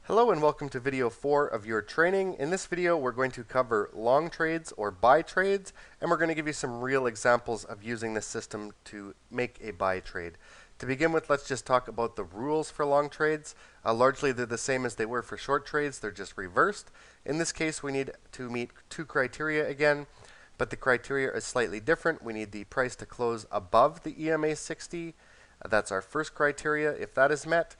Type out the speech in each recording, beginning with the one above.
Hello and welcome to video 4 of your training. In this video we're going to cover long trades or buy trades, and we're going to give you some real examples of using this system to make a buy trade. To begin with, let's just talk about the rules for long trades. Largely they're the same as they were for short trades, they're just reversed. In this case we need to meet two criteria again, but the criteria is slightly different. We need the price to close above the EMA 60. That's our first criteria. If that is met,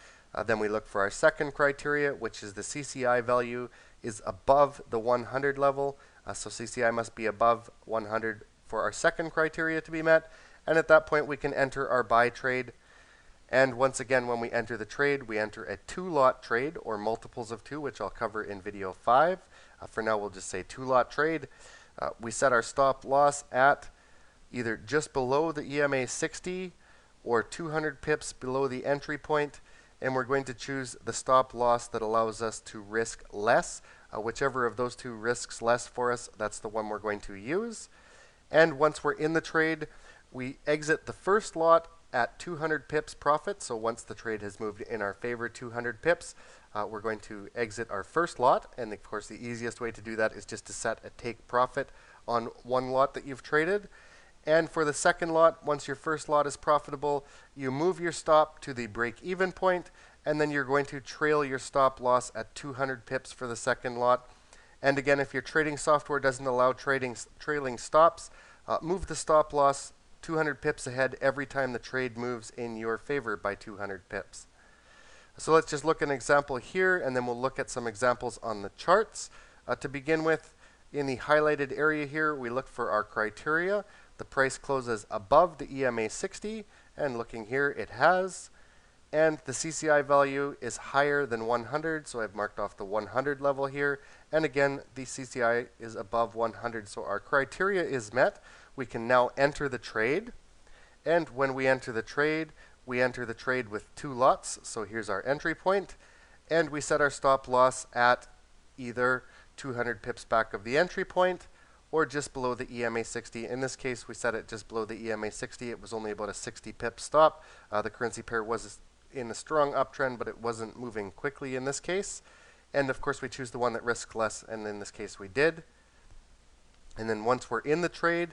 then we look for our second criteria, which is the CCI value is above the 100 level. So CCI must be above 100 for our second criteria to be met. And at that point, we can enter our buy trade. And once again, when we enter the trade, we enter a two-lot trade or multiples of two, which I'll cover in video 5. For now, we'll just say two-lot trade. We set our stop loss at either just below the EMA 60 or 200 pips below the entry point. And we're going to choose the stop loss that allows us to risk less. Whichever of those two risks less for us, that's the one we're going to use. And once we're in the trade, we exit the first lot at 200 pips profit. So once the trade has moved in our favor 200 pips, we're going to exit our first lot. And of course, the easiest way to do that is just to set a take profit on one lot that you've traded. And for the second lot, once your first lot is profitable, you move your stop to the break-even point, and then you're going to trail your stop loss at 200 pips for the second lot. And again, if your trading software doesn't allow trailing stops, move the stop loss 200 pips ahead every time the trade moves in your favor by 200 pips. So let's just look at an example here, and then we'll look at some examples on the charts. To begin with, in the highlighted area here, we look for our criteria. The price closes above the EMA 60, and looking here, it has. And the CCI value is higher than 100, so I've marked off the 100 level here. And again, the CCI is above 100, so our criteria is met. We can now enter the trade. And when we enter the trade with two lots. So here's our entry point. And we set our stop loss at either 200 pips back of the entry point or just below the EMA 60. In this case, we set it just below the EMA 60. It was only about a 60 pip stop. The currency pair was in a strong uptrend, but it wasn't moving quickly in this case. And of course, we choose the one that risks less, and in this case, we did. And then once we're in the trade,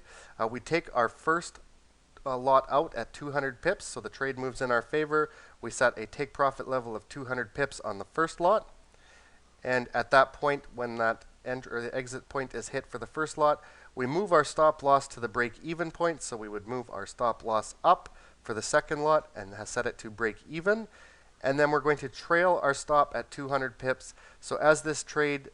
we take our first lot out at 200 pips, so the trade moves in our favor. We set a take profit level of 200 pips on the first lot. And at that point, when that the exit point is hit for the first lot, we move our stop loss to the break-even point. So we would move our stop loss up for the second lot and set it to break even. And then we're going to trail our stop at 200 pips. So as this trade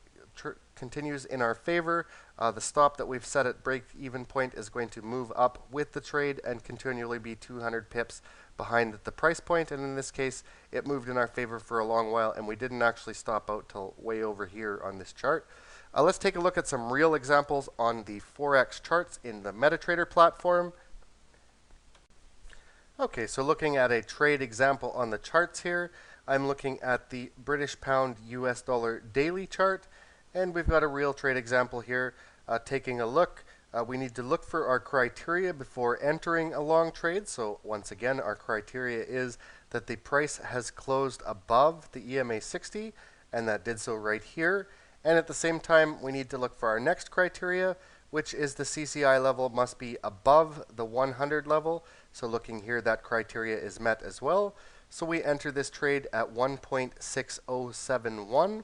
continues in our favor, the stop that we've set at break-even point is going to move up with the trade and continually be 200 pips behind the price point. And in this case, it moved in our favor for a long while, and we didn't actually stop out till way over here on this chart. Let's take a look at some real examples on the Forex charts in the MetaTrader platform. Okay, so looking at a trade example on the charts here, I'm looking at the British pound US dollar daily chart, and we've got a real trade example here. Taking a look, we need to look for our criteria before entering a long trade. So once again, our criteria is that the price has closed above the EMA 60, and that did so right here. And at the same time, we need to look for our next criteria, which is the CCI level must be above the 100 level. So looking here, that criteria is met as well. So we enter this trade at 1.6071,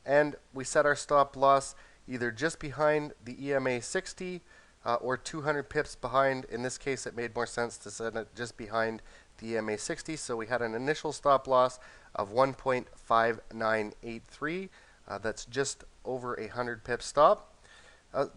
and we set our stop loss either just behind the EMA 60 or 200 pips behind. In this case, it made more sense to set it just behind the EMA 60. So we had an initial stop loss of 1.5983. That's just over a 100 pip stop.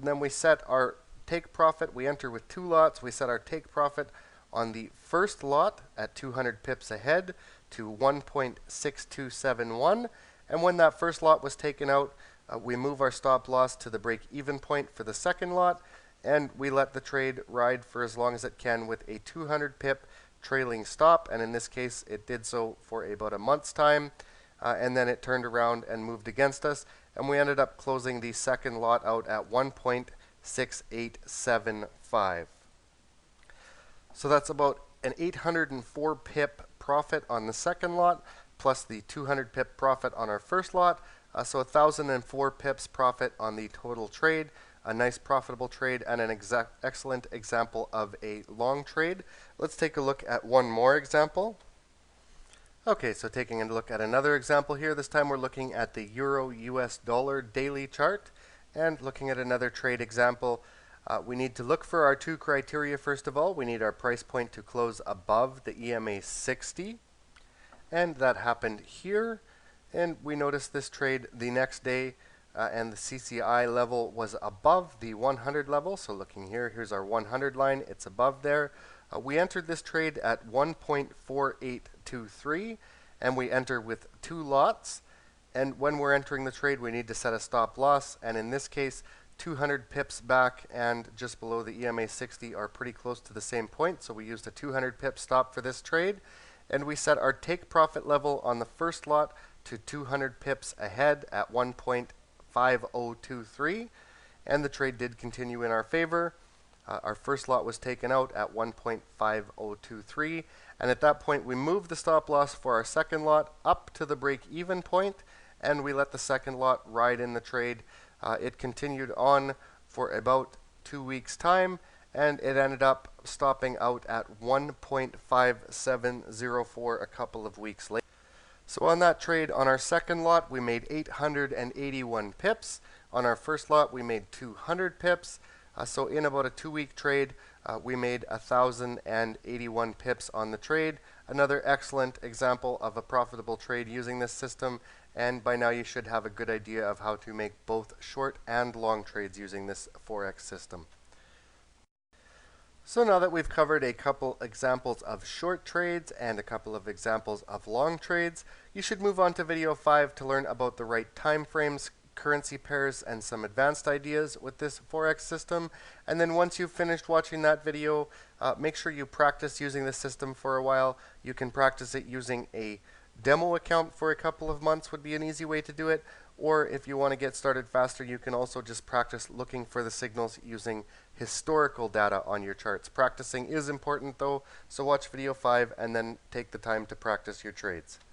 Then we set our take profit. We enter with two lots. We set our take profit on the first lot at 200 pips ahead to 1.6271. And when that first lot was taken out, we move our stop loss to the break-even point for the second lot, and we let the trade ride for as long as it can with a 200 pip trailing stop. And in this case, it did so for about a month's time. And then it turned around and moved against us, and we ended up closing the second lot out at 1.6875. So that's about an 804 pip profit on the second lot, plus the 200 pip profit on our first lot. So 1,004 pips profit on the total trade. A nice profitable trade and an excellent example of a long trade. Let's take a look at one more example. Okay, so taking a look at another example here, this time we're looking at the Euro US dollar daily chart and looking at another trade example. We need to look for our two criteria first of all. We need our price point to close above the EMA 60, and that happened here. And we noticed this trade the next day and the CCI level was above the 100 level. So looking here, here's our 100 line, it's above there. We entered this trade at 1.4823 and we enter with 2 lots. And when we're entering the trade, we need to set a stop loss. And in this case, 200 pips back and just below the EMA 60 are pretty close to the same point. So we used a 200 pip stop for this trade. And we set our take profit level on the first lot to 200 pips ahead at 1.5023. And the trade did continue in our favor. Our first lot was taken out at 1.5023, and at that point we moved the stop loss for our second lot up to the break-even point, and we let the second lot ride in the trade. It continued on for about 2 weeks' time, and it ended up stopping out at 1.5704 a couple of weeks later. So on that trade, on our second lot, we made 881 pips. On our first lot, we made 200 pips. So in about a 2-week trade, we made 1,081 pips on the trade. Another excellent example of a profitable trade using this system. And by now you should have a good idea of how to make both short and long trades using this Forex system. So now that we've covered a couple examples of short trades and a couple of examples of long trades, you should move on to video 5 to learn about the right time frames, currency pairs, and some advanced ideas with this Forex system. And then once you've finished watching that video, make sure you practice using the system for a while. You can practice it using a demo account for a couple of months would be an easy way to do it. Or if you want to get started faster, you can also just practice looking for the signals using historical data on your charts. Practicing is important though, so watch video 5 and then take the time to practice your trades.